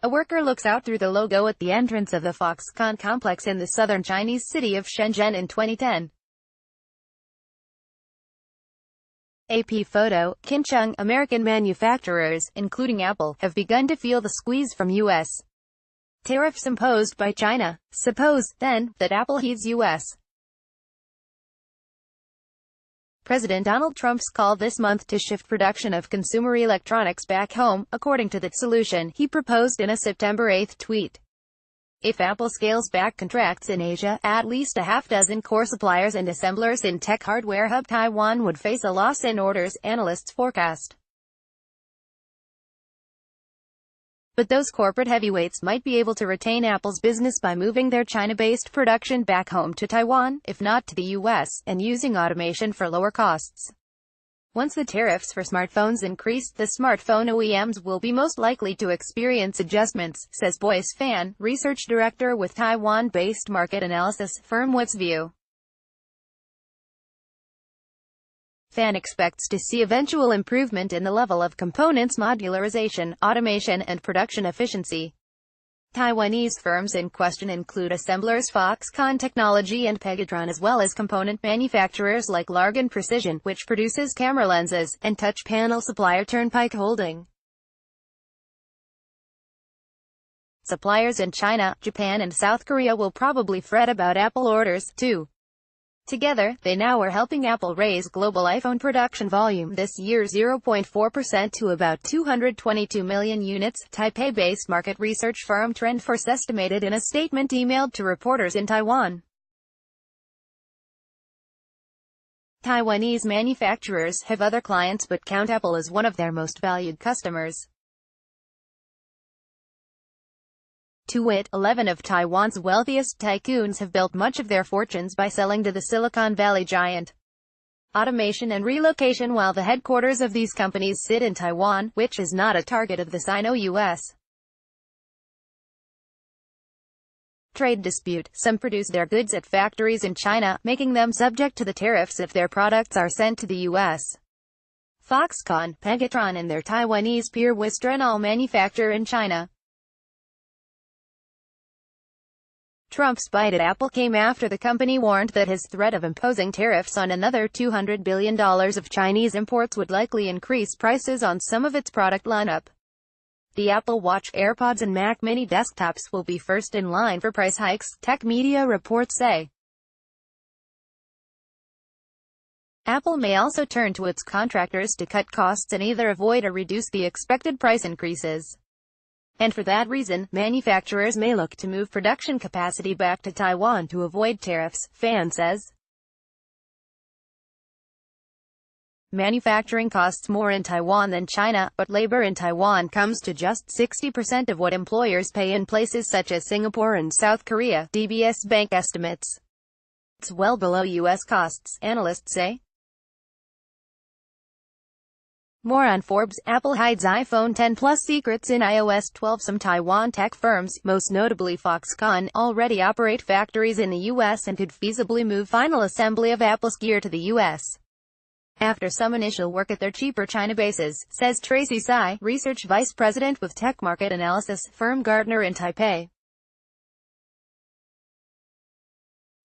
A worker looks out through the logo at the entrance of the Foxconn complex in the southern Chinese city of Shenzhen in 2010. AP photo, Cheung, American manufacturers, including Apple, have begun to feel the squeeze from U.S. tariffs imposed by China. Suppose, then, that Apple heeds U.S. President Donald Trump's call this month to shift production of consumer electronics back home, according to the solution he proposed in a September 8 tweet. If Apple scales back contracts in Asia, at least a half-dozen core suppliers and assemblers in Tech Hardware Hub Taiwan would face a loss in orders, analysts forecast. But those corporate heavyweights might be able to retain Apple's business by moving their China-based production back home to Taiwan, if not to the U.S., and using automation for lower costs. Once the tariffs for smartphones increase, the smartphone OEMs will be most likely to experience adjustments, says Boyce Fan, research director with Taiwan-based market analysis firm WhatsView. Fan expects to see eventual improvement in the level of components modularization, automation, and production efficiency. Taiwanese firms in question include assemblers Foxconn Technology and Pegatron, as well as component manufacturers like Largan Precision, which produces camera lenses, and touch panel supplier Turnpike Holding. Suppliers in China, Japan and South Korea will probably fret about Apple orders, too. Together, they now are helping Apple raise global iPhone production volume this year 0.4% to about 222 million units, Taipei-based market research firm TrendForce estimated in a statement emailed to reporters in Taiwan. Taiwanese manufacturers have other clients but count Apple as one of their most valued customers. To wit, 11 of Taiwan's wealthiest tycoons have built much of their fortunes by selling to the Silicon Valley giant. Automation and relocation. While the headquarters of these companies sit in Taiwan, which is not a target of the Sino-US trade dispute, some produce their goods at factories in China, making them subject to the tariffs if their products are sent to the U.S. Foxconn, Pegatron and their Taiwanese peer Wistron all manufacture in China. Trump's bite at Apple came after the company warned that his threat of imposing tariffs on another $200 billion of Chinese imports would likely increase prices on some of its product lineup. The Apple Watch, AirPods and Mac Mini desktops will be first in line for price hikes, tech media reports say. Apple may also turn to its contractors to cut costs and either avoid or reduce the expected price increases. And for that reason, manufacturers may look to move production capacity back to Taiwan to avoid tariffs, Fan says. Manufacturing costs more in Taiwan than China, but labor in Taiwan comes to just 60% of what employers pay in places such as Singapore and South Korea, DBS Bank estimates. It's well below U.S. costs, analysts say. More on Forbes. Apple hides iPhone X Plus secrets in iOS 12. Some Taiwan tech firms, most notably Foxconn, already operate factories in the U.S. and could feasibly move final assembly of Apple's gear to the U.S. after some initial work at their cheaper China bases, says Tracy Tsai, research vice president with tech market analysis firm Gartner in Taipei.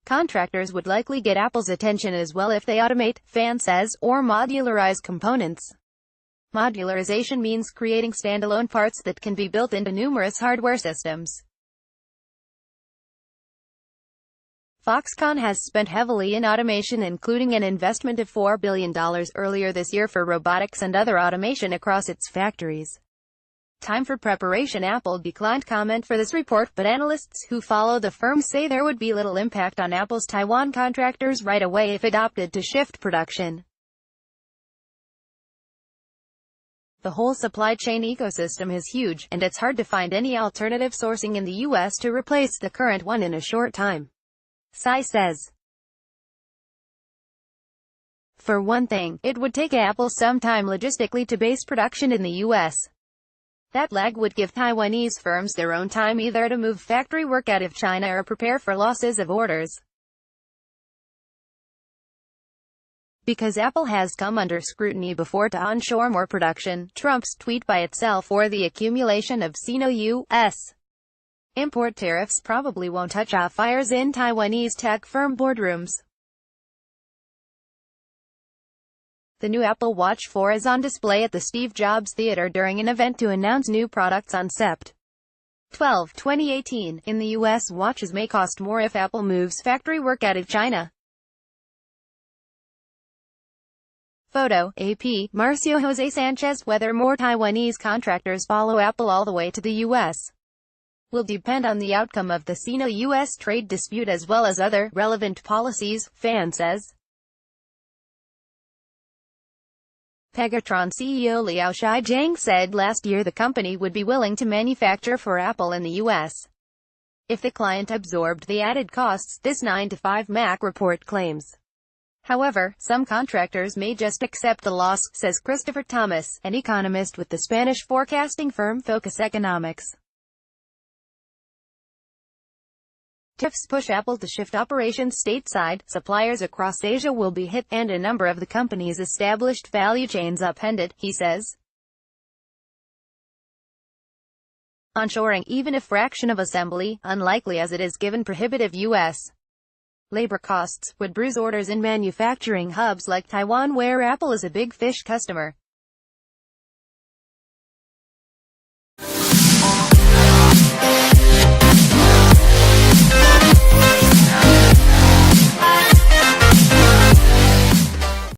Contractors would likely get Apple's attention as well if they automate, Fan says, or modularize components. Modularization means creating standalone parts that can be built into numerous hardware systems. Foxconn has spent heavily in automation, including an investment of $4 billion earlier this year for robotics and other automation across its factories. Time for preparation. Apple declined comment for this report, but analysts who follow the firm say there would be little impact on Apple's Taiwan contractors right away if it opted to shift production. The whole supply chain ecosystem is huge, and it's hard to find any alternative sourcing in the U.S. to replace the current one in a short time, Tsai says. For one thing, it would take Apple some time logistically to base production in the U.S. That lag would give Taiwanese firms their own time either to move factory work out of China or prepare for losses of orders. Because Apple has come under scrutiny before to onshore more production, Trump's tweet by itself, or the accumulation of Sino-U.S. import tariffs probably won't touch off fires in Taiwanese tech firm boardrooms. The new Apple Watch 4 is on display at the Steve Jobs Theater during an event to announce new products on Sept. 12, 2018. In the U.S., watches may cost more if Apple moves factory work out of China. Photo, AP, Marcio Jose Sanchez. Whether more Taiwanese contractors follow Apple all the way to the U.S. will depend on the outcome of the Sino-U.S. trade dispute as well as other relevant policies, Fan says. Pegatron CEO Liao Shijing said last year the company would be willing to manufacture for Apple in the U.S. if the client absorbed the added costs, this 9to5 Mac report claims. However, some contractors may just accept the loss, says Christopher Thomas, an economist with the Spanish forecasting firm Focus Economics. Tariffs push Apple to shift operations stateside, suppliers across Asia will be hit, and a number of the company's established value chains upended, he says. Onshoring, even a fraction of assembly, unlikely as it is given prohibitive U.S. labor costs, would bruise orders in manufacturing hubs like Taiwan where Apple is a big fish customer.